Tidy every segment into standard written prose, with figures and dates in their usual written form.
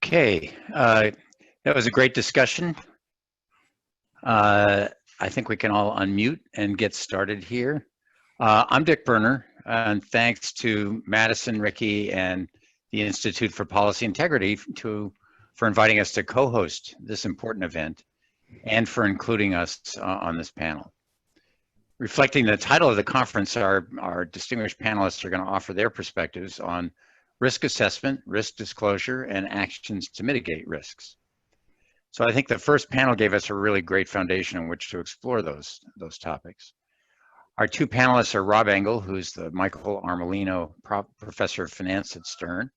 Okay, that was a great discussion. I think we can all unmute and get started here. I'm Dick Berner, and thanks to Madison, Ricky, and the Institute for Policy Integrity for inviting us to co-host this important event and for including us on this panel. Reflecting the title of the conference, our distinguished panelists are going to offer their perspectives on risk assessment, risk disclosure, and actions to mitigate risks. So I think the first panel gave us a really great foundation on which to explore those topics. Our two panelists are Rob Engle, who's the Michael Armellino Professor of Finance at Stern.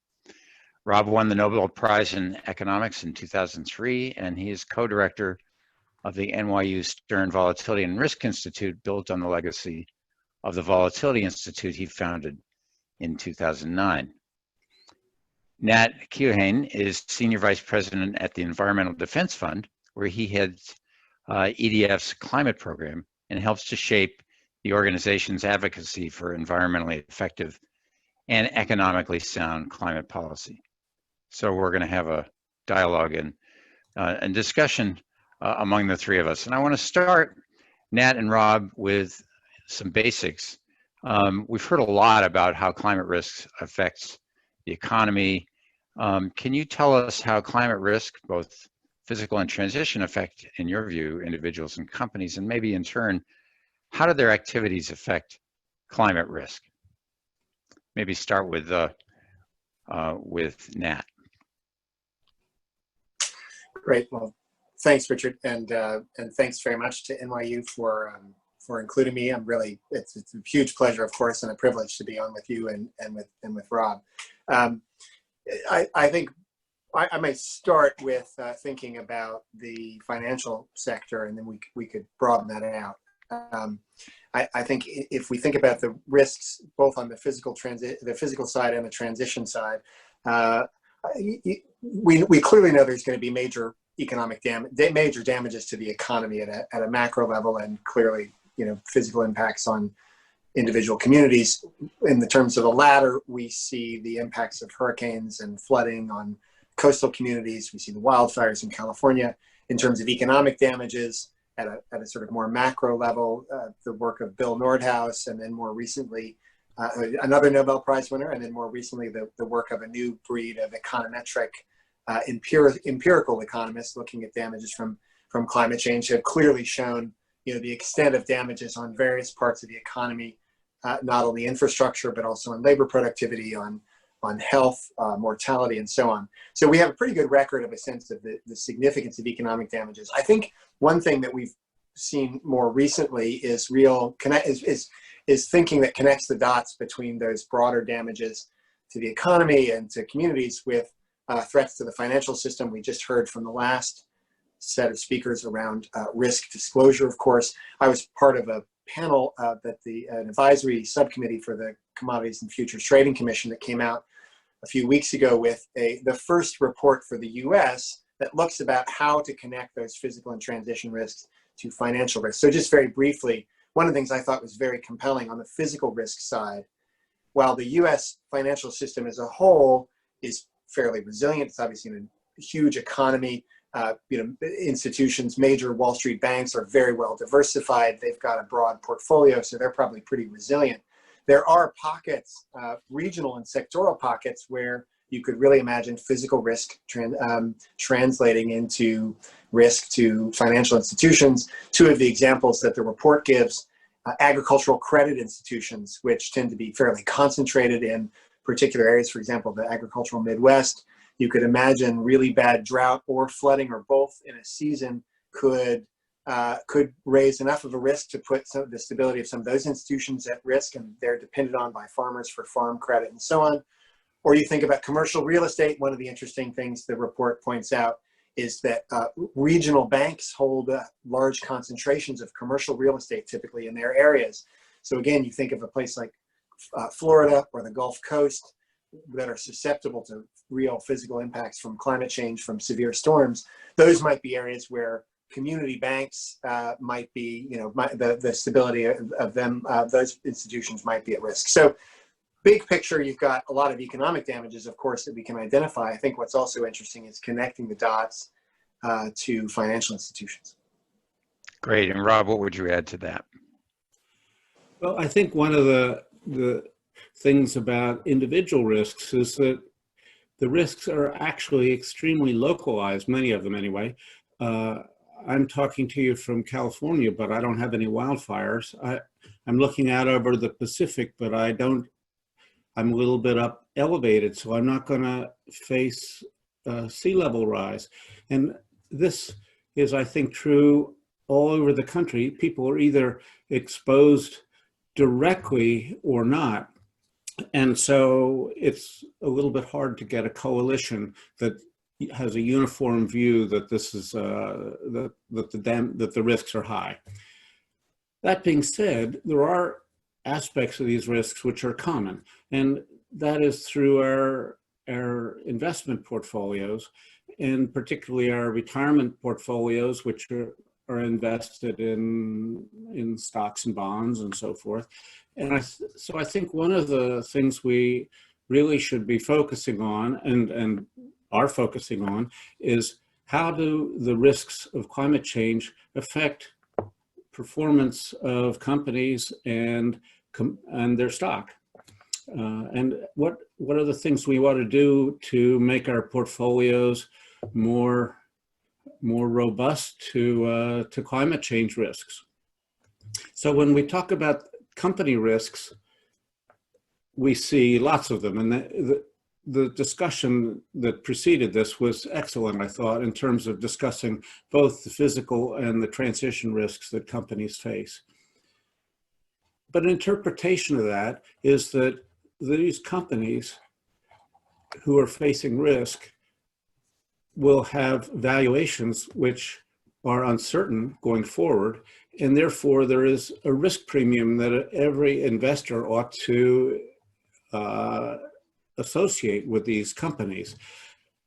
Rob won the Nobel Prize in Economics in 2003, and he is co-director of the NYU Stern Volatility and Risk Institute, built on the legacy of the Volatility Institute he founded in 2009. Nat Keohane is Senior Vice President at the Environmental Defense Fund, where he heads EDF's climate program and helps to shape the organization's advocacy for environmentally effective and economically sound climate policy. So we're going to have a dialogue and discussion among the three of us. And I want to start, Nat and Rob, with some basics. We've heard a lot about how climate risk affects the economy. Can you tell us how climate risk, both physical and transition, affect, in your view, individuals and companies, and maybe in turn, how do their activities affect climate risk? Maybe start with Nat. Great. Well, thanks, Richard, and thanks very much to NYU for including me. It's a huge pleasure, of course, and a privilege to be on with you and with Rob. I think I might start with thinking about the financial sector, and then we could broaden that out. I think if we think about the risks both on the physical side and the transition side, we clearly know there's going to be major economic major damages to the economy at a macro level, and clearly, physical impacts on individual communities. In the terms of the latter, we see the impacts of hurricanes and flooding on coastal communities. We see the wildfires in California. In terms of economic damages at a sort of more macro level, the work of Bill Nordhaus, and then more recently, another Nobel Prize winner, and then more recently, the work of a new breed of econometric empirical economists looking at damages from climate change have clearly shown the extent of damages on various parts of the economy, not only infrastructure, but also on labor productivity, on health, mortality, and so on. So we have a pretty good record of a sense of the significance of economic damages. I think one thing that we've seen more recently is thinking that connects the dots between those broader damages to the economy and to communities with threats to the financial system. We just heard from the last set of speakers around risk disclosure, of course. I was part of a panel that an advisory subcommittee for the Commodities and Futures Trading Commission that came out a few weeks ago with the first report for the US that looks about how to connect those physical and transition risks to financial risks. So just very briefly, one of the things I thought was very compelling on the physical risk side, while the US financial system as a whole is fairly resilient, it's obviously in a huge economy. Institutions, major Wall Street banks are very well diversified. They've got a broad portfolio, so they're probably pretty resilient. There are pockets, regional and sectoral pockets, where you could really imagine physical risk translating into risk to financial institutions. Two of the examples that the report gives, agricultural credit institutions, which tend to be fairly concentrated in particular areas, for example, the agricultural Midwest. You could imagine really bad drought or flooding or both in a season could raise enough of a risk to put the stability of some of those institutions at risk, and they're depended on by farmers for farm credit and so on. Or you think about commercial real estate. One of the interesting things the report points out is that regional banks hold large concentrations of commercial real estate typically in their areas. So again, you think of a place like Florida or the Gulf Coast that are susceptible to real physical impacts from climate change, from severe storms. Those might be areas where community banks might be, the stability of them, those institutions might be at risk. So big picture, you've got a lot of economic damages, of course, that we can identify. I think what's also interesting is connecting the dots to financial institutions. Great. And Rob, what would you add to that? Well, I think one of the things about individual risks is that the risks are actually extremely localized, many of them anyway. I'm talking to you from California, but I don't have any wildfires. I'm looking out over the Pacific, but I'm a little bit up elevated, so I'm not going to face sea level rise. And this is, I think, true all over the country. People are either exposed directly or not. And so it's a little bit hard to get a coalition that has a uniform view that this is that the risks are high. That being said, there are aspects of these risks which are common, and that is through our investment portfolios, and particularly our retirement portfolios, which are invested in stocks and bonds and so forth. And so I think one of the things we really should be focusing on and are focusing on is how do the risks of climate change affect performance of companies and their stock? And what are the things we want to do to make our portfolios more robust to climate change risks? So when we talk about company risks, we see lots of them, and the discussion that preceded this was excellent, I thought, in terms of discussing both the physical and the transition risks that companies face. But an interpretation of that is that these companies who are facing risk will have valuations which are uncertain going forward, and therefore there is a risk premium that every investor ought to associate with these companies.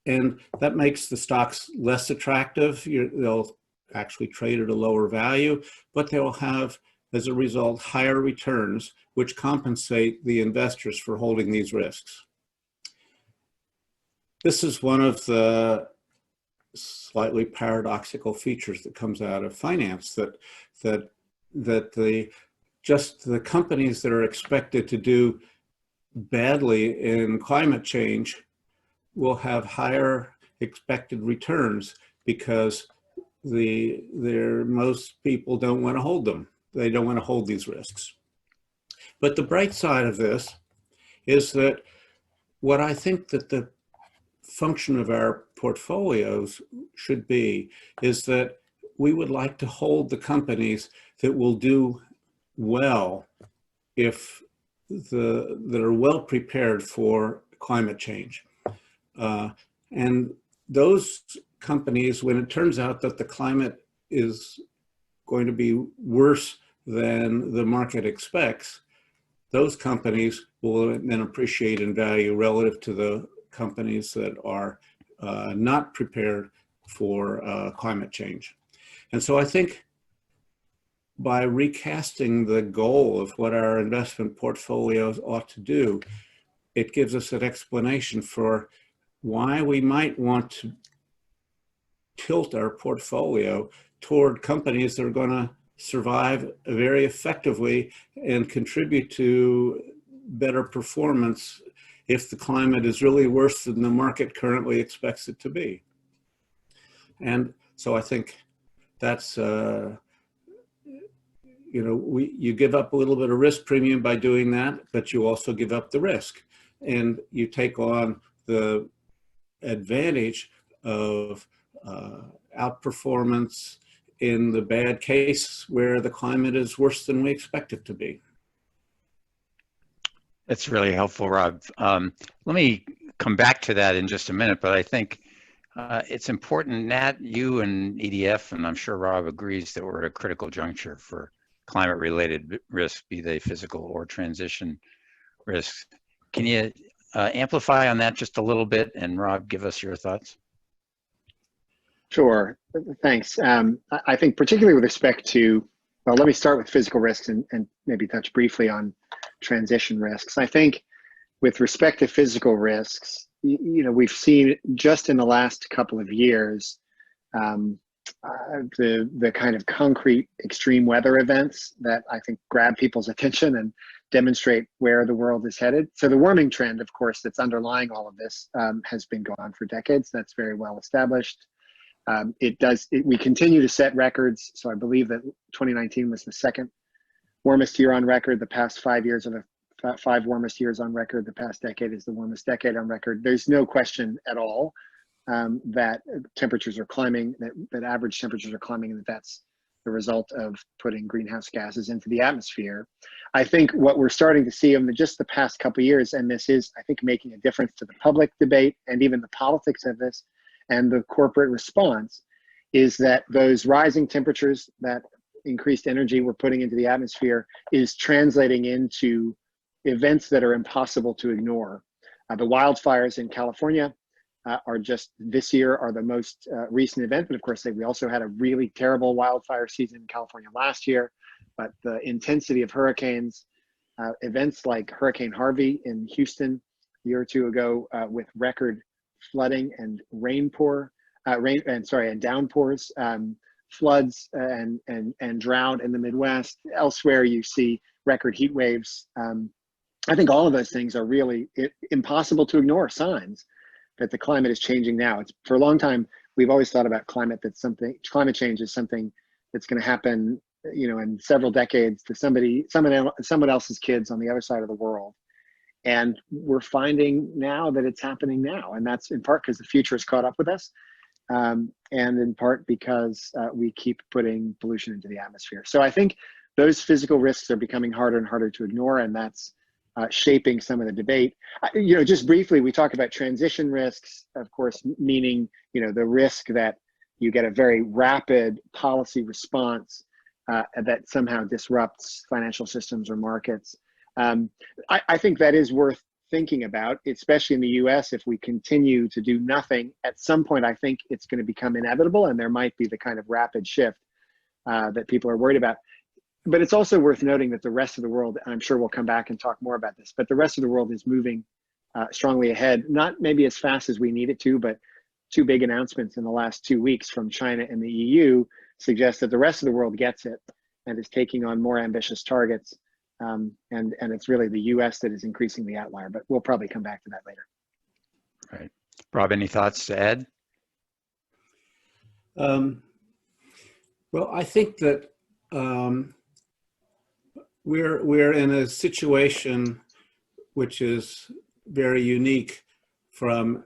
And that makes the stocks less attractive. They'll actually trade at a lower value, but they'll have, as a result, higher returns, which compensate the investors for holding these risks. This is one of the slightly paradoxical features that comes out of finance, that the companies that are expected to do badly in climate change will have higher expected returns because most people don't want to hold them. They don't want to hold these risks. But the bright side of this is that what I think that the function of our portfolios should be is that we would like to hold the companies that will do well that are well prepared for climate change. And those companies, when it turns out that the climate is going to be worse than the market expects, those companies will then appreciate in value relative to the companies that are not prepared for climate change. And so I think by recasting the goal of what our investment portfolios ought to do, it gives us an explanation for why we might want to tilt our portfolio toward companies that are going to survive very effectively and contribute to better performance if the climate is really worse than the market currently expects it to be. And so I think that's, you give up a little bit of risk premium by doing that, but you also give up the risk. And you take on the advantage of outperformance in the bad case where the climate is worse than we expect it to be. That's really helpful, Rob. Let me come back to that in just a minute, but I think it's important, Nat, you and EDF, and I'm sure Rob agrees that we're at a critical juncture for climate-related risks, be they physical or transition risks. Can you amplify on that just a little bit, and Rob, give us your thoughts? Sure, thanks. I think particularly with respect to, well, let me start with physical risks and maybe touch briefly on transition risks. I think with respect to physical risks, we've seen just in the last couple of years, the kind of concrete extreme weather events that I think grab people's attention and demonstrate where the world is headed. So the warming trend, of course, that's underlying all of this has been going on for decades. That's very well established. We continue to set records. So I believe that 2019 was the second warmest year on record. The past 5 years are the 5 warmest years on record. The past decade is the warmest decade on record. There's no question at all that temperatures are climbing, that average temperatures are climbing, and that's the result of putting greenhouse gases into the atmosphere. I think what we're starting to see in just the past couple of years, and this is, I think, making a difference to the public debate and even the politics of this and the corporate response, is that those rising temperatures, that increased energy we're putting into the atmosphere, is translating into events that are impossible to ignore. The wildfires in California are just this year are the most recent event, but of course we also had a really terrible wildfire season in California last year. But the intensity of hurricanes, events like Hurricane Harvey in Houston a year or two ago, with record flooding and downpours, floods and drought in the Midwest. Elsewhere, you see record heat waves. I think all of those things are really impossible to ignore signs that the climate is changing now. It's, for a long time, we've always thought about climate change is something that's going to happen, in several decades to someone else's kids on the other side of the world. And we're finding now that it's happening now. And that's in part because the future has caught up with us, and in part because we keep putting pollution into the atmosphere. So I think those physical risks are becoming harder and harder to ignore, and that's shaping some of the debate. Just briefly, we talk about transition risks, of course, meaning, the risk that you get a very rapid policy response that somehow disrupts financial systems or markets. I think that is worth thinking about, especially in the US. If we continue to do nothing, at some point, I think it's going to become inevitable, and there might be the kind of rapid shift that people are worried about. But it's also worth noting that the rest of the world, and I'm sure we'll come back and talk more about this, but the rest of the world is moving strongly ahead, not maybe as fast as we need it to, but 2 big announcements in the last 2 weeks from China and the EU suggest that the rest of the world gets it and is taking on more ambitious targets. And it's really the US that is increasing the outlier, but we'll probably come back to that later. Right. Rob, any thoughts to add? Well, I think that we're in a situation which is very unique from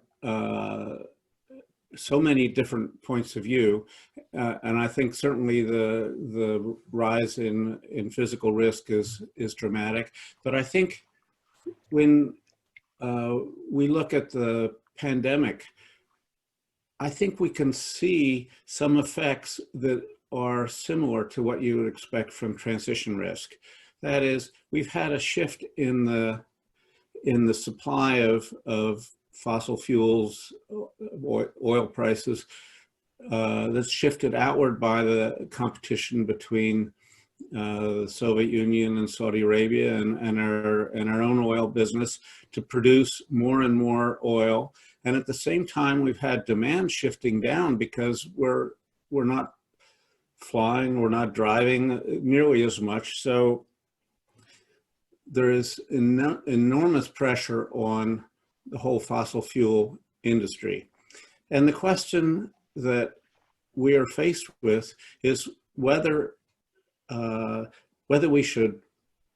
so many different points of view, and I think certainly the rise in physical risk is dramatic. But I think when we look at the pandemic, I think we can see some effects that are similar to what you would expect from transition risk. That is, we've had a shift in the supply of fossil fuels, oil prices, that's shifted outward by the competition between the Soviet Union and Saudi Arabia and our own oil business to produce more and more oil. And at the same time, we've had demand shifting down because we're not flying, we're not driving nearly as much. So there is enormous pressure on the whole fossil fuel industry. And the question that we are faced with is whether we should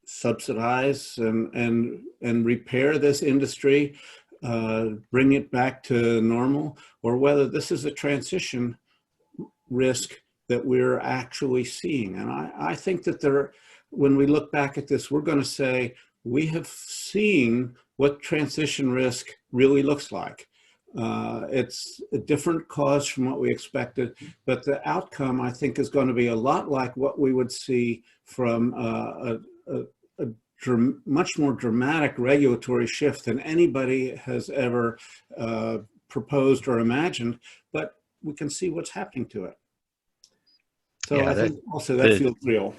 subsidize and repair this industry, bring it back to normal, or whether this is a transition risk that we're actually seeing. And I think that when we look back at this, we're going to say we have seen what transition risk really looks like. It's a different cause from what we expected, but the outcome, I think, is going to be a lot like what we would see from a much more dramatic regulatory shift than anybody has ever proposed or imagined, but we can see what's happening to it. So yeah, I think also that feels real.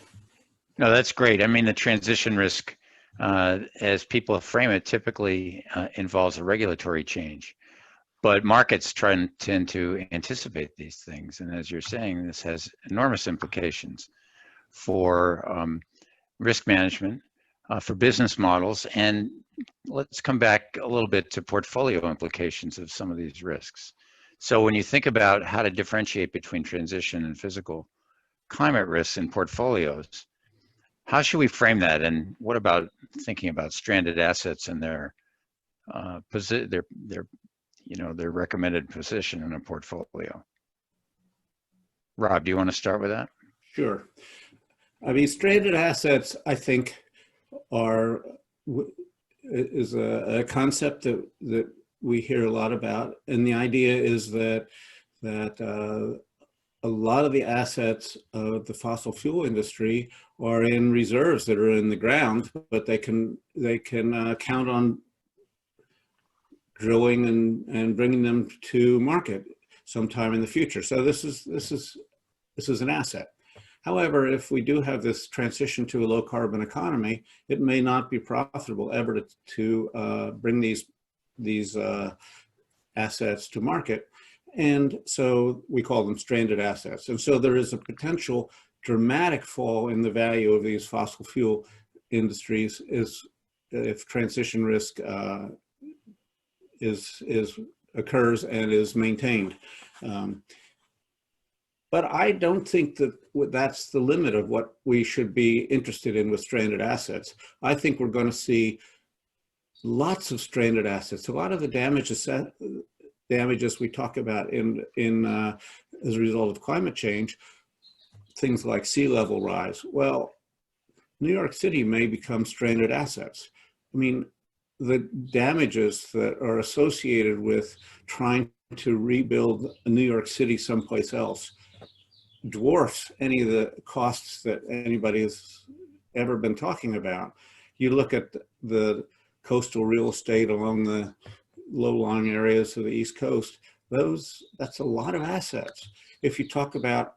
No, that's great. I mean, the transition risk as people frame it, typically involves a regulatory change. But markets tend to anticipate these things. And as you're saying, this has enormous implications for risk management, for business models. And let's come back a little bit to portfolio implications of some of these risks. So when you think about how to differentiate between transition and physical climate risks in portfolios, how should we frame that? And what about thinking about stranded assets and their recommended position in a portfolio? Rob, do you want to start with that? Sure. I mean, stranded assets, I think, is a concept that we hear a lot about, and the idea is that a lot of the assets of the fossil fuel industry are in reserves that are in the ground, but they can count on drilling and bringing them to market sometime in the future. So this is an asset. However, if we do have this transition to a low carbon economy, it may not be profitable ever to bring these assets to market. And so we call them stranded assets. And so there is a potential dramatic fall in the value of these fossil fuel industries if transition risk occurs and is maintained. But I don't think that that's the limit of what we should be interested in with stranded assets. I think we're going to see lots of stranded assets. A lot of the damages we talk about as a result of climate change, things like sea level rise. Well, New York City may become stranded assets. I mean, the damages that are associated with trying to rebuild New York City someplace else dwarfs any of the costs that anybody has ever been talking about. You look at the coastal real estate along the low-lying areas of the East Coast, that's a lot of assets. If you talk about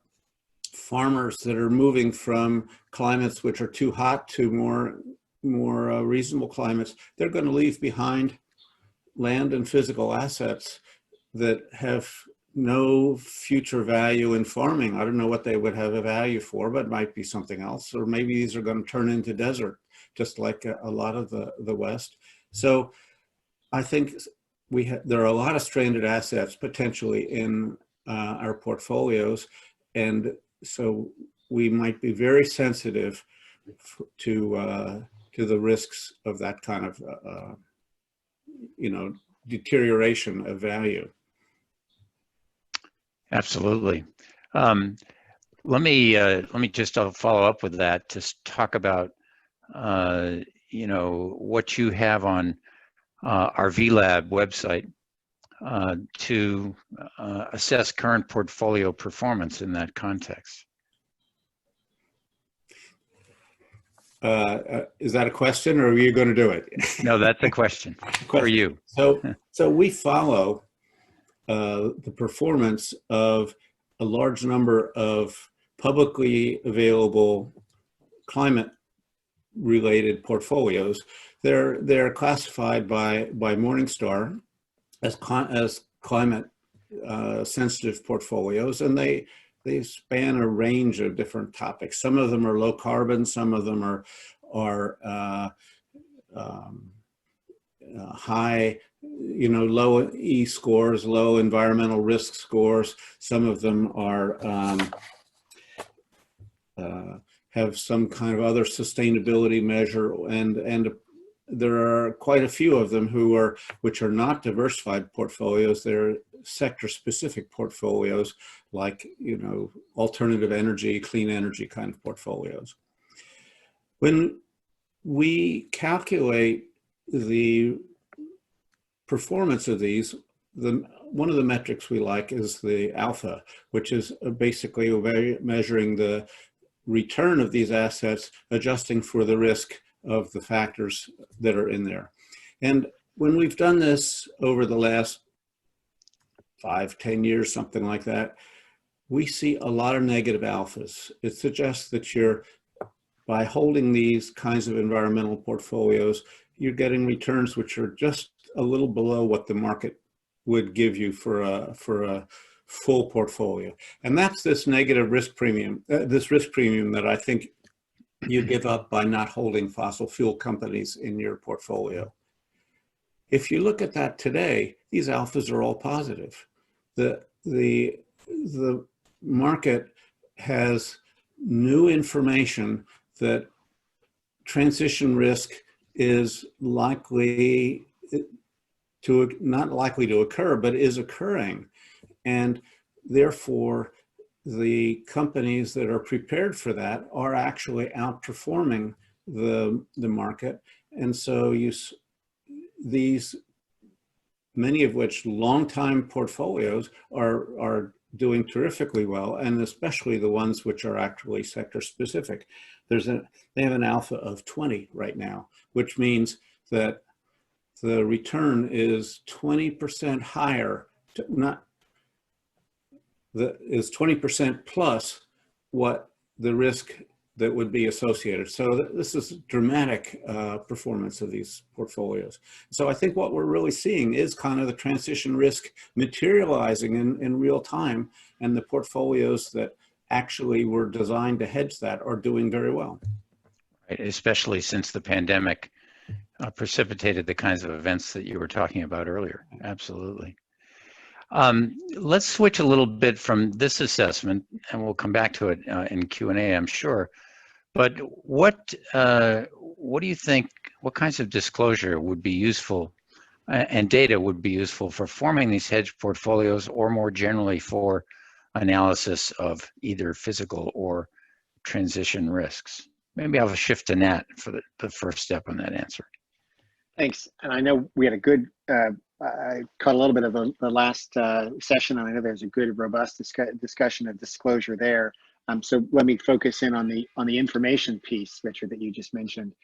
farmers that are moving from climates which are too hot to more reasonable climates, they're going to leave behind land and physical assets that have no future value in farming. I don't know what they would have a value for, but it might be something else. Or maybe these are going to turn into desert, just like a lot of the West. So I think there are a lot of stranded assets potentially in our portfolios. And so we might be very sensitive to the risks of that kind of, deterioration of value. Absolutely. Let me just follow up with that to talk about, what you have on our VLab website to assess current portfolio performance in that context. Is that a question, or are you going to do it? No, that's a question for you. So we follow the performance of a large number of publicly available climate-related portfolios. They're classified by Morningstar as climate sensitive portfolios, and they span a range of different topics. Some of them are low carbon, some of them are high, low E scores, low environmental risk scores. Some of them are have some kind of other sustainability measure, and there are quite a few of them which are not diversified portfolios. They're sector-specific portfolios, like alternative energy, clean energy kind of portfolios. When we calculate the performance of these, one of the metrics we like is the alpha, which is basically measuring the return of these assets, adjusting for the risk of the factors that are in there. And when we've done this over the last 5-10 years, something like that, we see a lot of negative alphas. It suggests that you're by holding these kinds of environmental portfolios, you're getting returns which are just a little below what the market would give you for a full portfolio. And that's this negative risk premium, this risk premium that I think you give up by not holding fossil fuel companies in your portfolio. If you look at that today, these alphas are all positive. The market has new information that transition risk is likely to, not likely to occur, but is occurring. And therefore, the companies that are prepared for that are actually outperforming the market. And so these, many of which long-time portfolios are doing terrifically well, and especially the ones which are actually sector specific. They have an alpha of 20 right now, which means that the return is 20% higher, is 20% plus what the risk that would be associated. So this is dramatic performance of these portfolios. So I think what we're really seeing is kind of the transition risk materializing in real time, and the portfolios that actually were designed to hedge that are doing very well. Right, especially since the pandemic precipitated the kinds of events that you were talking about earlier. Absolutely. Let's switch a little bit from this assessment, and we'll come back to it in Q&A, I'm sure. But what do you think, what kinds of disclosure would be useful and data would be useful for forming these hedge portfolios, or more generally for analysis of either physical or transition risks? Maybe I'll shift to Nat for the first step on that answer. Thanks. And I know we had a good, I caught a little bit of the last session, and I know there's a good, robust discussion of disclosure there. So let me focus in on the information piece, Richard, that you just mentioned,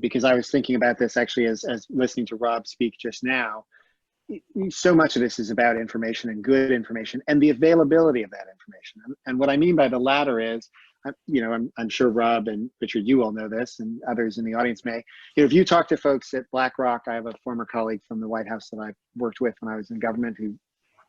because I was thinking about this actually as listening to Rob speak just now. So much of this is about information, and good information, and the availability of that information. And what I mean by the latter is, you know, I'm sure Rob and Richard, you all know this, and others in the audience may. You know, if you talk to folks at BlackRock, I have a former colleague from the White House that I worked with when I was in government who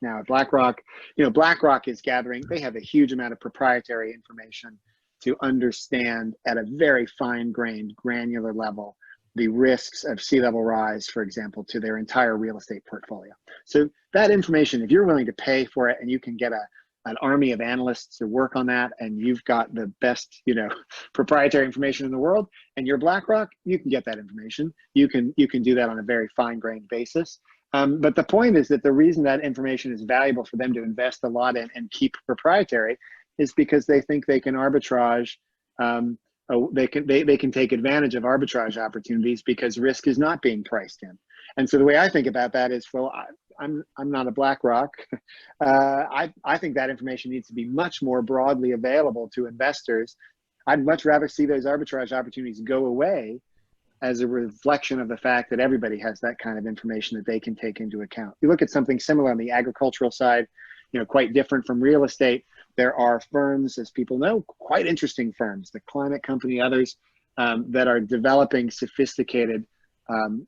now at BlackRock. You know, BlackRock is gathering, they have a huge amount of proprietary information to understand at a very fine-grained, granular level the risks of sea level rise, for example, to their entire real estate portfolio. So that information, if you're willing to pay for it and you can get an army of analysts to work on that, and you've got the best, you know, proprietary information in the world, and you're BlackRock, you can get that information. You can do that on a very fine-grained basis. But the point is that the reason that information is valuable for them to invest a lot in and keep proprietary is because they think they can arbitrage. They can take advantage of arbitrage opportunities because risk is not being priced in. And so the way I think about that is, well, I'm not a BlackRock. I think that information needs to be much more broadly available to investors. I'd much rather see those arbitrage opportunities go away as a reflection of the fact that everybody has that kind of information that they can take into account. You look at something similar on the agricultural side, you know, quite different from real estate. There are firms, as people know, quite interesting firms, the Climate Company, others, that are developing sophisticated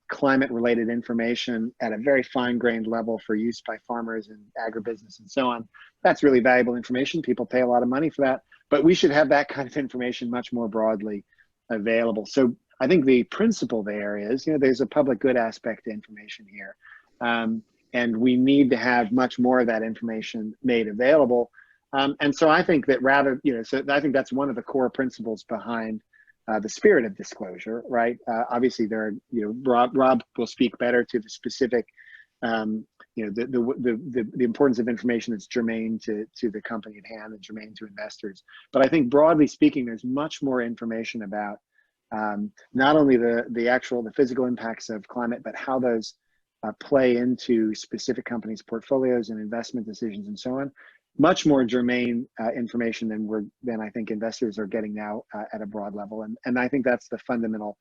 climate-related information at a very fine-grained level for use by farmers and agribusiness and so on. That's really valuable information. People pay a lot of money for that, but we should have that kind of information much more broadly available. So I think the principle there is, you know, there's a public good aspect to information here. And we need to have much more of that information made available. And so I think that rather, you know, so I think that's one of the core principles behind the spirit of disclosure, right? Obviously there are, you know, Rob will speak better to the specific, you know, the importance of information that's germane to the company at hand and germane to investors. But I think broadly speaking, there's much more information about not only the physical impacts of climate, but how those play into specific companies' portfolios and investment decisions and so on. Much more germane information than I think investors are getting now at a broad level. And I think that's the fundamental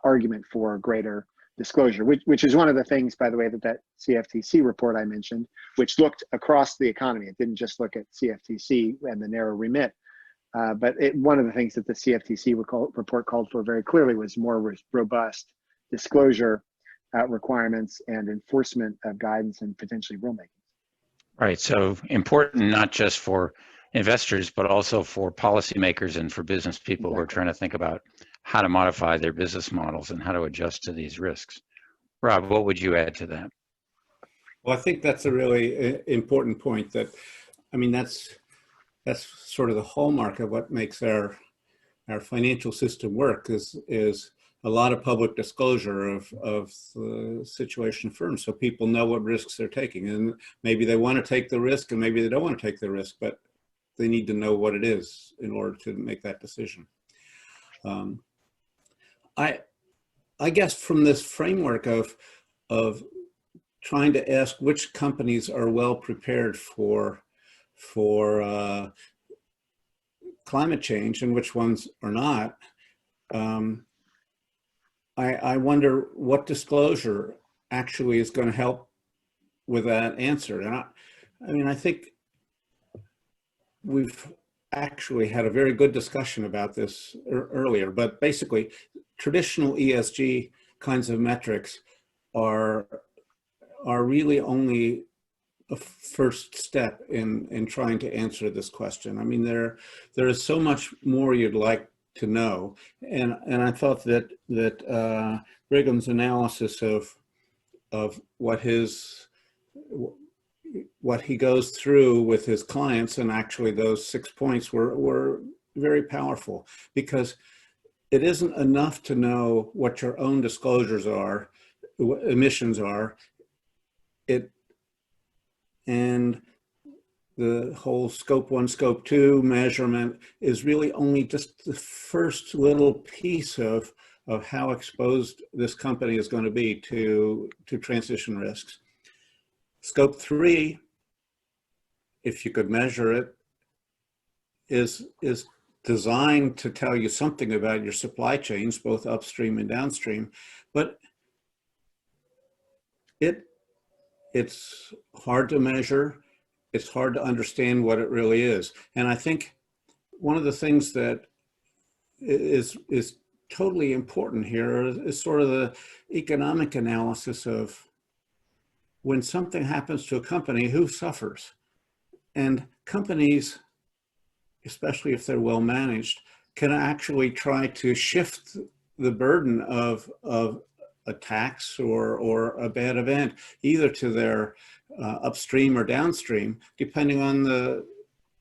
argument for greater disclosure, which is one of the things, by the way, that CFTC report I mentioned, which looked across the economy. It didn't just look at CFTC and the narrow remit. But one of the things that the CFTC report called for very clearly was more robust disclosure requirements and enforcement of guidance and potentially rulemaking. Right. So important not just for investors, but also for policymakers and for business people who are trying to think about how to modify their business models and how to adjust to these risks. Rob, what would you add to that? Well, I think that's a really important point. That, I mean, that's sort of the hallmark of what makes our financial system work is a lot of public disclosure of the situation of firms, so people know what risks they're taking, and maybe they want to take the risk and maybe they don't want to take the risk, but they need to know what it is in order to make that decision. I guess from this framework of trying to ask which companies are well prepared for climate change and which ones are not, I wonder what disclosure actually is going to help with that answer. And I mean, I think we've actually had a very good discussion about this earlier, but basically traditional ESG kinds of metrics are really only a first step in trying to answer this question. I mean, there is so much more you'd like to know, and I thought that Brigham's analysis of what he goes through with his clients, and actually those 6 points were very powerful, because it isn't enough to know what your own disclosures are, emissions are, and the whole scope 1, scope 2 measurement is really only just the first little piece of how exposed this company is going to be to transition risks. Scope 3, if you could measure it, is designed to tell you something about your supply chains, both upstream and downstream, but it's hard to measure. It's hard to understand what it really is. And I think one of the things that is totally important here is sort of the economic analysis of when something happens to a company, who suffers? And companies, especially if they're well managed, can actually try to shift the burden of a tax or a bad event, either to their upstream or downstream, depending on the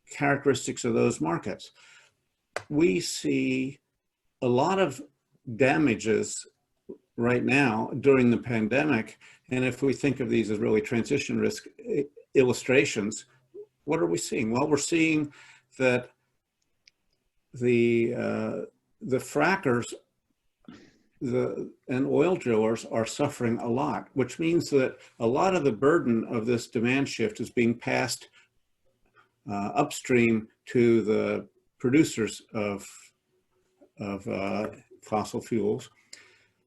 characteristics of those markets. We see a lot of damages right now during the pandemic, and if we think of these as really transition risk illustrations, what are we seeing? Well, we're seeing that the frackers and oil drillers are suffering a lot, which means that a lot of the burden of this demand shift is being passed upstream to the producers of fossil fuels.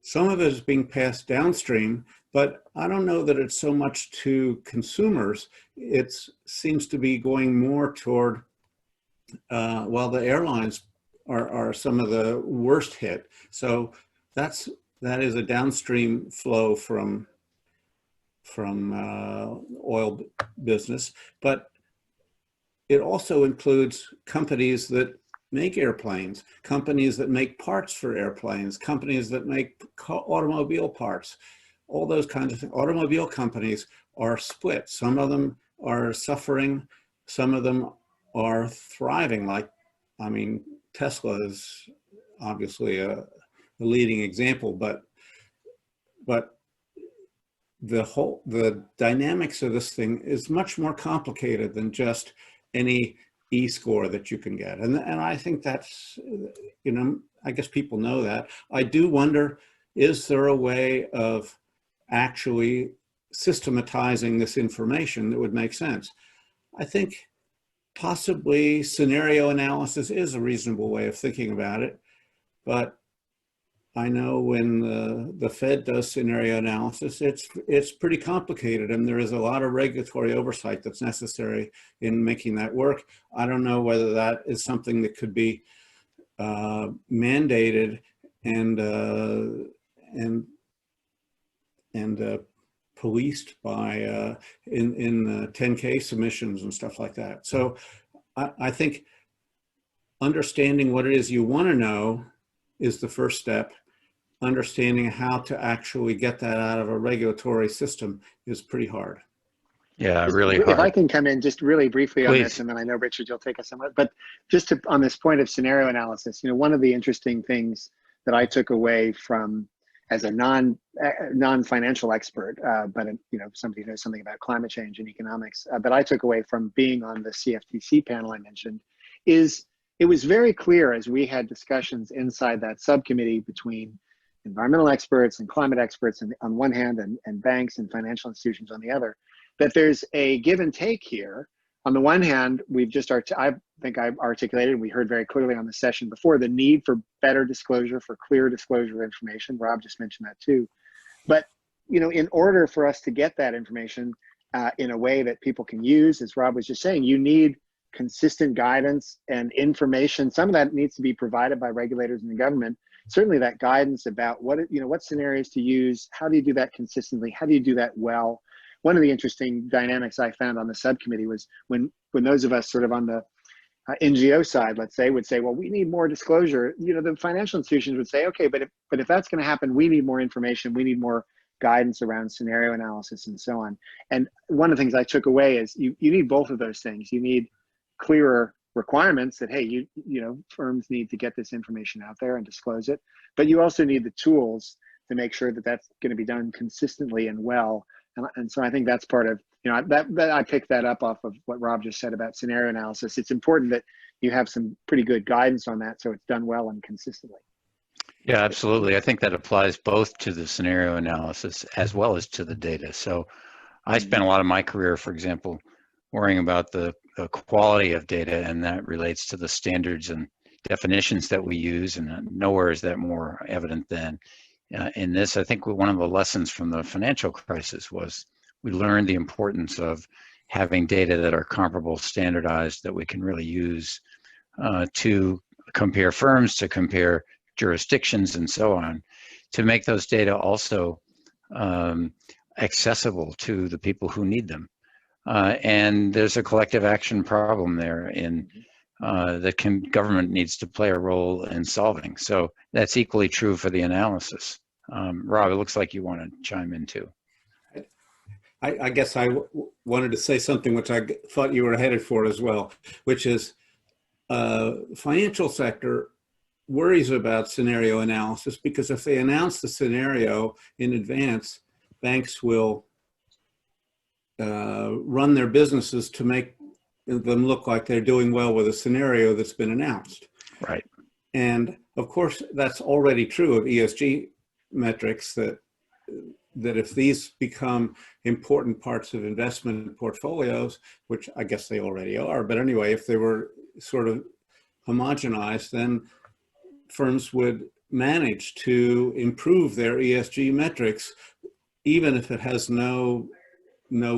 Some of it is being passed downstream, but I don't know that it's so much to consumers. It seems to be going more toward, well, the airlines are some of the worst hit. So that is a downstream flow from oil business, but it also includes companies that make airplanes, companies that make parts for airplanes, companies that make automobile parts, all those kinds of things. Automobile companies are split. Some of them are suffering, some of them are thriving. Like, I mean, Tesla is obviously a leading example, but the dynamics of this thing is much more complicated than just any E-score that you can get. And I think that's, you know, I guess people know that. I do wonder, is there a way of actually systematizing this information that would make sense? I think possibly scenario analysis is a reasonable way of thinking about it, but I know when the Fed does scenario analysis, it's pretty complicated, and there is a lot of regulatory oversight that's necessary in making that work. I don't know whether that is something that could be mandated and policed by in 10K submissions and stuff like that. So I think understanding what it is you want to know is the first step. Understanding how to actually get that out of a regulatory system is pretty hard. Yeah, really hard. If I can come in just really briefly on Please. this, and then I know, Richard, you'll take us somewhere, but just on this point of scenario analysis, one of the interesting things that I took away from, as a non-financial expert, but somebody who knows something about climate change and economics, that I took away from being on the CFTC panel I mentioned, is it was very clear as we had discussions inside that subcommittee between environmental experts and climate experts on one hand, and banks and financial institutions on the other, that there's a give and take here. On the one hand, I think I've articulated, we heard very clearly on the session before, the need for better disclosure, for clear disclosure information. Rob just mentioned that too. But in order for us to get that information in a way that people can use, as Rob was just saying, you need consistent guidance and information. Some of that needs to be provided by regulators and the government. Certainly that guidance about what scenarios to use, how do you do that consistently, how do you do that well. One of the interesting dynamics I found on the subcommittee was when those of us sort of on the NGO side, let's say, would say, well, we need more disclosure. The financial institutions would say, okay, but if that's going to happen, we need more information, we need more guidance around scenario analysis and so on. And one of the things I took away is you need both of those things. You need clearer requirements that, hey, firms need to get this information out there and disclose it, but you also need the tools to make sure that that's going to be done consistently and well. And so I think that's part of, that I picked that up off of what Rob just said about scenario analysis. It's important that you have some pretty good guidance on that so it's done well and consistently. Yeah, absolutely. I think that applies both to the scenario analysis as well as to the data. So I spent a lot of my career, for example, worrying about the quality of data, and that relates to the standards and definitions that we use, and nowhere is that more evident than in this. I think one of the lessons from the financial crisis was we learned the importance of having data that are comparable, standardized, that we can really use to compare firms, to compare jurisdictions, and so on, to make those data also accessible to the people who need them. And there's a collective action problem there that government needs to play a role in solving. So that's equally true for the analysis. Rob, it looks like you want to chime in too. I guess I wanted to say something which I thought you were headed for as well, which is financial sector worries about scenario analysis because if they announce the scenario in advance, banks will run their businesses to make them look like they're doing well with a scenario that's been announced. Right. And of course, that's already true of ESG metrics, that if these become important parts of investment portfolios, which I guess they already are, but anyway, if they were sort of homogenized, then firms would manage to improve their ESG metrics, even if it has no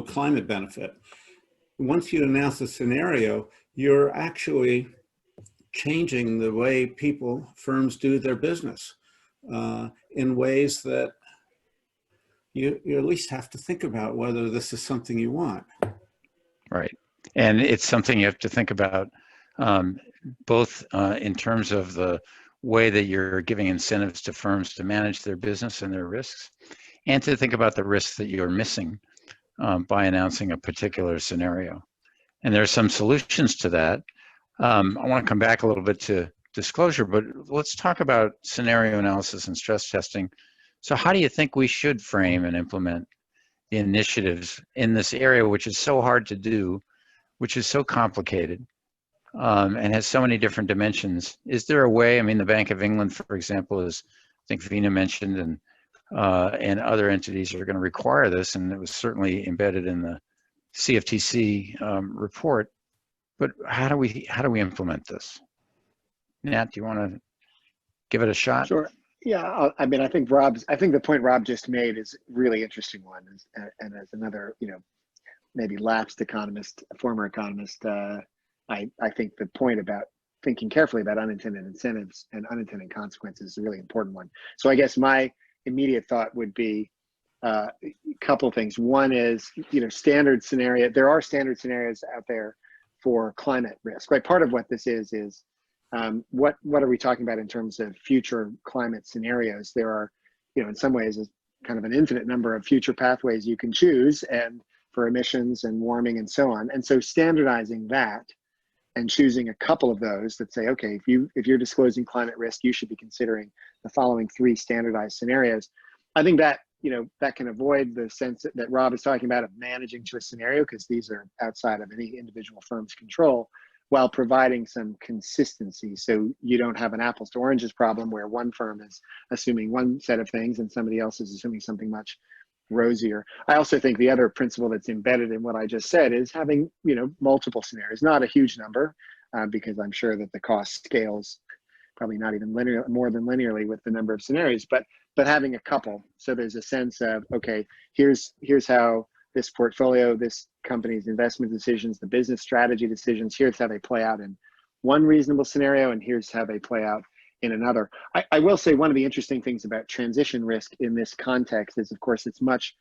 climate benefit. Once you announce a scenario, you're actually changing the way firms do their business in ways that you at least have to think about whether this is something you want. Right. And it's something you have to think about both in terms of the way that you're giving incentives to firms to manage their business and their risks, and to think about the risks that you're missing by announcing a particular scenario. And there are some solutions to that. I want to come back a little bit to disclosure, but let's talk about scenario analysis and stress testing. So how do you think we should frame and implement the initiatives in this area, which is so hard to do, which is so complicated, and has so many different dimensions? Is there a way? I mean, the Bank of England, for example, is, I think Vina mentioned, and other entities are going to require this, and it was certainly embedded in the CFTC report. But how do we implement this? Nat, do you want to give it a shot? Sure. Yeah, I mean, I think the point Rob just made is a really interesting one, and as another, maybe lapsed economist, a former economist, I think the point about thinking carefully about unintended incentives and unintended consequences is a really important one. So I guess my immediate thought would be a couple of things. One is, standard scenario. There are standard scenarios out there for climate risk, right? Part of what this is what are we talking about in terms of future climate scenarios? There are, in some ways, a kind of an infinite number of future pathways you can choose, and for emissions and warming and so on. And so standardizing that and choosing a couple of those that say, okay, if you're disclosing climate risk, you should be considering the following 3 standardized scenarios. I think that, that can avoid the sense that Rob is talking about of managing to a scenario, because these are outside of any individual firm's control, while providing some consistency. So you don't have an apples to oranges problem where one firm is assuming one set of things and somebody else is assuming something much rosier. I also think the other principle that's embedded in what I just said is having, multiple scenarios, not a huge number, because I'm sure that the cost scales probably not even more than linearly with the number of scenarios, but having a couple. So there's a sense of, okay, here's how this portfolio, this company's investment decisions, the business strategy decisions, here's how they play out in one reasonable scenario, and here's how they play out in another. I will say one of the interesting things about transition risk in this context is, of course, it's much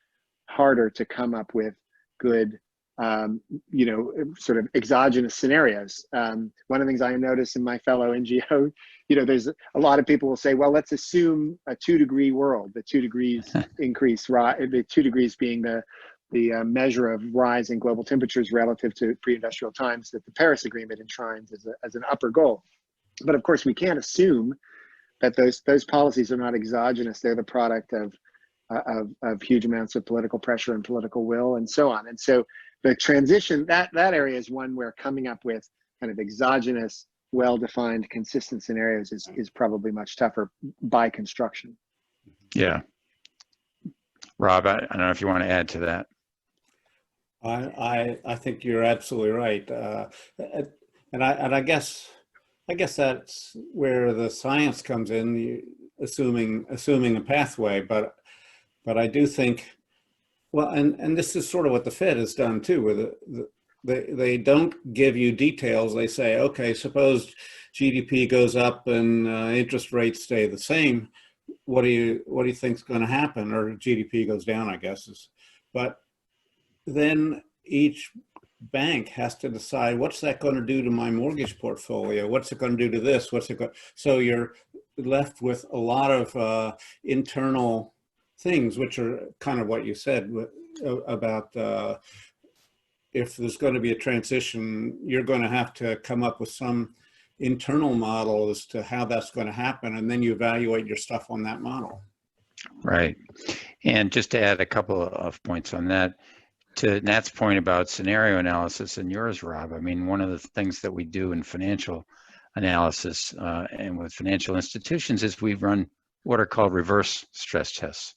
harder to come up with good, sort of exogenous scenarios. One of the things I notice in my fellow NGO, there's a lot of people will say, well, let's assume a 2-degree world, the 2 degrees increase, the 2 degrees being the measure of rise in global temperatures relative to pre-industrial times that the Paris Agreement enshrines as an upper goal. But of course, we can't assume that those policies are not exogenous. They're the product of huge amounts of political pressure and political will and so on. And so the transition, that area is one where coming up with kind of exogenous, well-defined, consistent scenarios is probably much tougher by construction. Yeah. Rob, I don't know if you want to add to that. I think you're absolutely right, and I guess that's where the science comes in, assuming a pathway. But I do think, well, and this is sort of what the Fed has done too, where they don't give you details. They say, okay, suppose GDP goes up and interest rates stay the same. What do you think is going to happen? Or GDP goes down, I guess. But then each bank has to decide, what's that going to do to my mortgage portfolio? What's it going to do to this? So you're left with a lot of internal things, which are kind of what you said about if there's going to be a transition, you're going to have to come up with some internal model as to how that's going to happen, and then you evaluate your stuff on that model. Right. And just to add a couple of points on that, to Nat's point about scenario analysis and yours, Rob, I mean, one of the things that we do in financial analysis and with financial institutions is we run what are called reverse stress tests,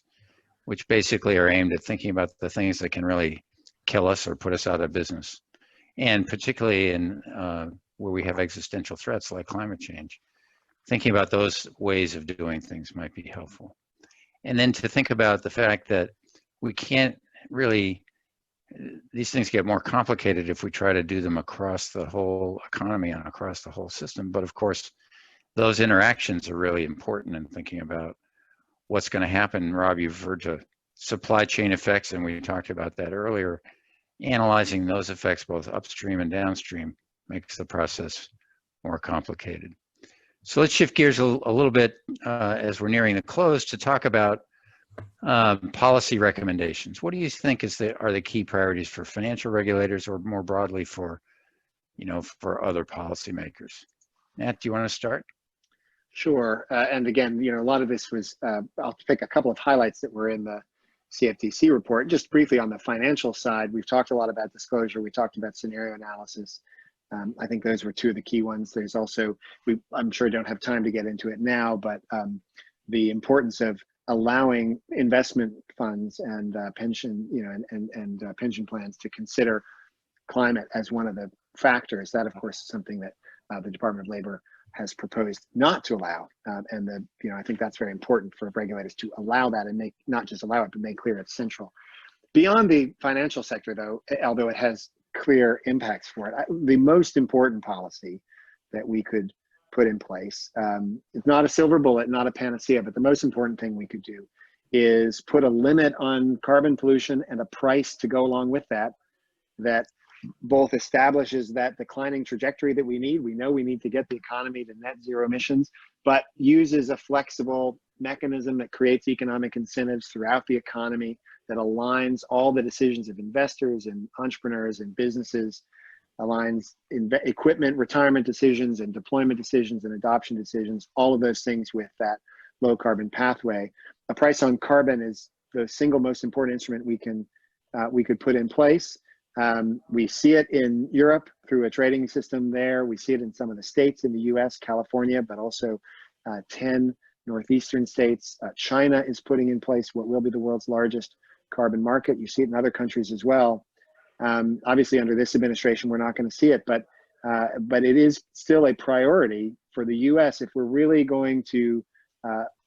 which basically are aimed at thinking about the things that can really kill us or put us out of business. And particularly in where we have existential threats like climate change, thinking about those ways of doing things might be helpful. And then to think about the fact that we can't really, these things get more complicated if we try to do them across the whole economy and across the whole system. But of course, those interactions are really important in thinking about what's going to happen. Rob, you've referred to supply chain effects, and we talked about that earlier. Analyzing those effects both upstream and downstream makes the process more complicated. So let's shift gears a little bit as we're nearing the close to talk about policy recommendations. What do you think are the key priorities for financial regulators, or more broadly for other policymakers? Nat, do you want to start? Sure. And again, a lot of this was, I'll pick a couple of highlights that were in the CFTC report. Just briefly on the financial side, we've talked a lot about disclosure. We talked about scenario analysis. I think those were two of the key ones. There's also, I'm sure I don't have time to get into it now, but the importance of allowing investment funds and pension, and pension plans to consider climate as one of the factors. That, of course, is something that the Department of Labor has proposed not to allow. And I think that's very important for regulators to allow that and not just allow it, but make clear it's central. Beyond the financial sector, though, although it has clear impacts for it, the most important policy that we could put in place, it's not a silver bullet, not a panacea, but the most important thing we could do is put a limit on carbon pollution and a price to go along with that, that both establishes that declining trajectory that we need. We know we need to get the economy to net zero emissions, but uses a flexible mechanism that creates economic incentives throughout the economy, that aligns all the decisions of investors and entrepreneurs and businesses, aligns equipment retirement decisions and deployment decisions and adoption decisions, all of those things with that low carbon pathway. A price on carbon is the single most important instrument we could put in place. We see it in Europe through a trading system there. We see it in some of the states in the US, California, but also 10 northeastern states. China is putting in place what will be the world's largest carbon market. You see it in other countries as well. Obviously, under this administration, we're not going to see it, but it is still a priority for the US if we're really going to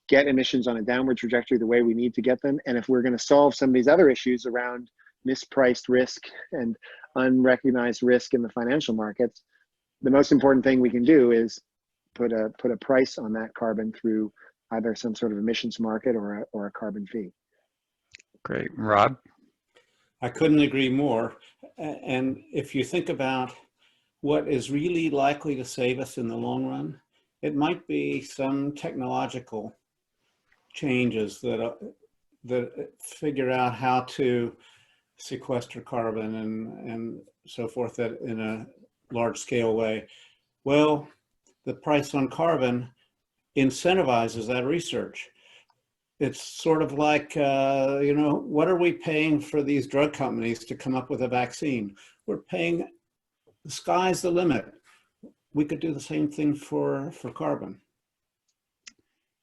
get emissions on a downward trajectory the way we need to get them. And if we're going to solve some of these other issues around mispriced risk and unrecognized risk in the financial markets, the most important thing we can do is put a price on that carbon through either some sort of emissions market or a carbon fee. Great. Rob? I couldn't agree more. And if you think about what is really likely to save us in the long run, it might be some technological changes that figure out how to sequester carbon and so forth that in a large scale way. Well, the price on carbon incentivizes that research. It's sort of like, what are we paying for these drug companies to come up with a vaccine? We're paying, the sky's the limit. We could do the same thing for carbon.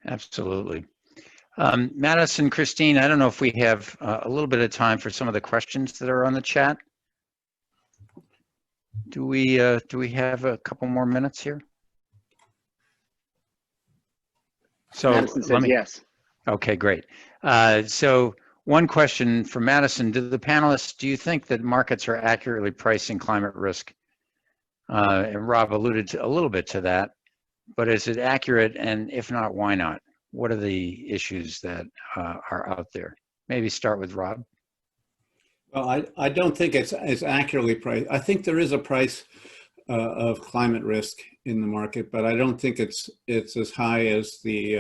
Absolutely. Madison, Christine, I don't know if we have a little bit of time for some of the questions that are on the chat. Do we have a couple more minutes here? So Madison says yes. Okay, great. So one question for Madison: do the panelists, do you think that markets are accurately pricing climate risk? And Rob alluded a little bit to that, but is it accurate? And if not, why not? What are the issues that are out there? Maybe start with Rob. Well, I don't think it's accurately priced. I think there is a price of climate risk in the market, but I don't think it's as high as the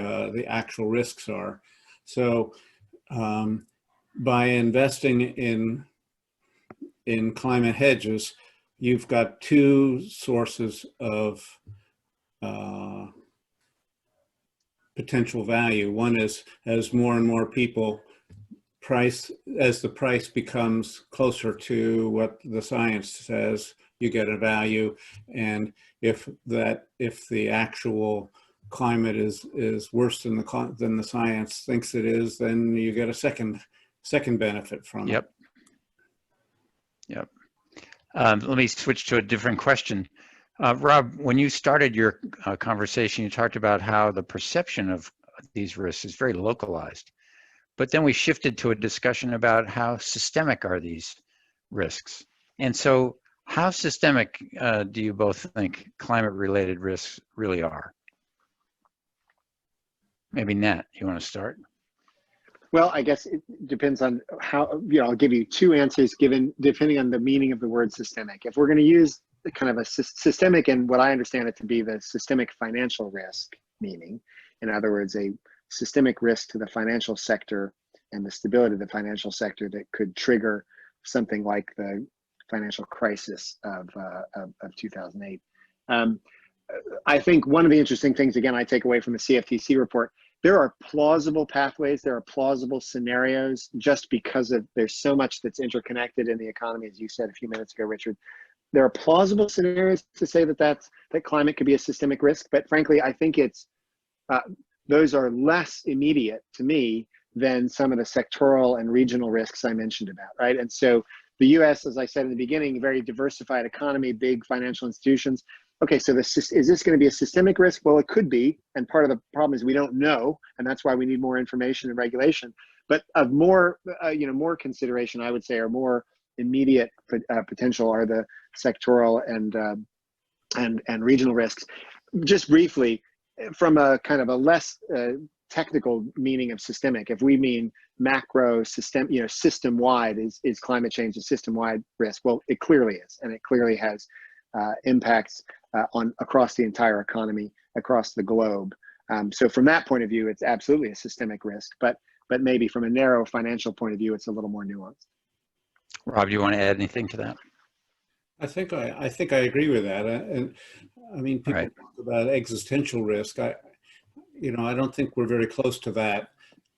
actual risks are. So by investing in climate hedges, you've got two sources of potential value. One is as more and more people as the price becomes closer to what the science says, you get a value. And if the actual climate is worse than the science thinks it is, then you get a second benefit from it. Yep. Let me switch to a different question. Rob, when you started your conversation, you talked about how the perception of these risks is very localized. But then we shifted to a discussion about how systemic are these risks. And so how systemic do you both think climate-related risks really are? Maybe Nat, you want to start? Well, I guess it depends on how, I'll give you two answers depending on the meaning of the word systemic. If we're going to use kind of a systemic, and what I understand it to be the systemic financial risk meaning, in other words, a systemic risk to the financial sector and the stability of the financial sector that could trigger something like the financial crisis of 2008. I think one of the interesting things, again, I take away from the CFTC report, there are plausible pathways, there are plausible scenarios, just because there's so much that's interconnected in the economy, as you said a few minutes ago, Richard. There are plausible scenarios to say that climate could be a systemic risk, but frankly, I think those are less immediate to me than some of the sectoral and regional risks I mentioned about, right? And so the US, as I said in the beginning, very diversified economy, big financial institutions. okay, so is this going to be a systemic risk? Well, it could be, and part of the problem is we don't know, and that's why we need more information and regulation. But of more, more consideration, I would say, or more immediate potential are the sectoral and regional risks. Just briefly, from a kind of a less technical meaning of systemic, if we mean macro system-wide, is climate change a system-wide risk? Well, it clearly is, and it clearly has impacts across the entire economy, across the globe. So from that point of view, it's absolutely a systemic risk, but maybe from a narrow financial point of view, it's a little more nuanced. Rob, do you want to add anything to that? I think I agree with that. And I mean, people talk about existential risk. I don't think we're very close to that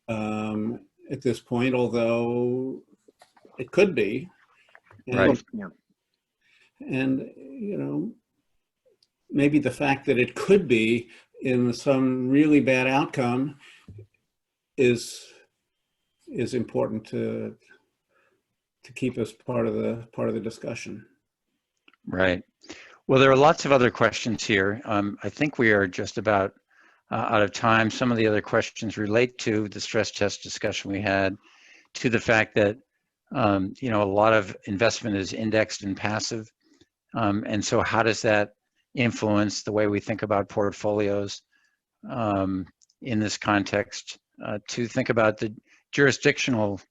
at this point, although it could be. And, right. And maybe the fact that it could be in some really bad outcome is important to keep as part of the discussion. Right. Well, there are lots of other questions here. I think we are just about out of time. Some of the other questions relate to the stress test discussion we had, to the fact that a lot of investment is indexed and passive, and so how does that influence the way we think about portfolios in this context? To think about the jurisdictional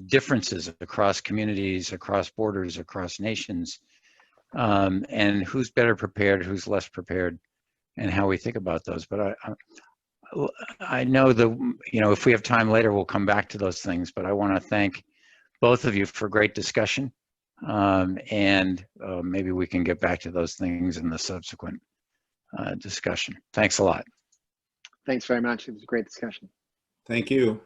differences across communities, across borders, across nations, and who's better prepared, who's less prepared, and how we think about those. But I know that, if we have time later, we'll come back to those things, but I want to thank both of you for great discussion, and maybe we can get back to those things in the subsequent discussion. Thanks a lot. Thanks very much. It was a great discussion. Thank you.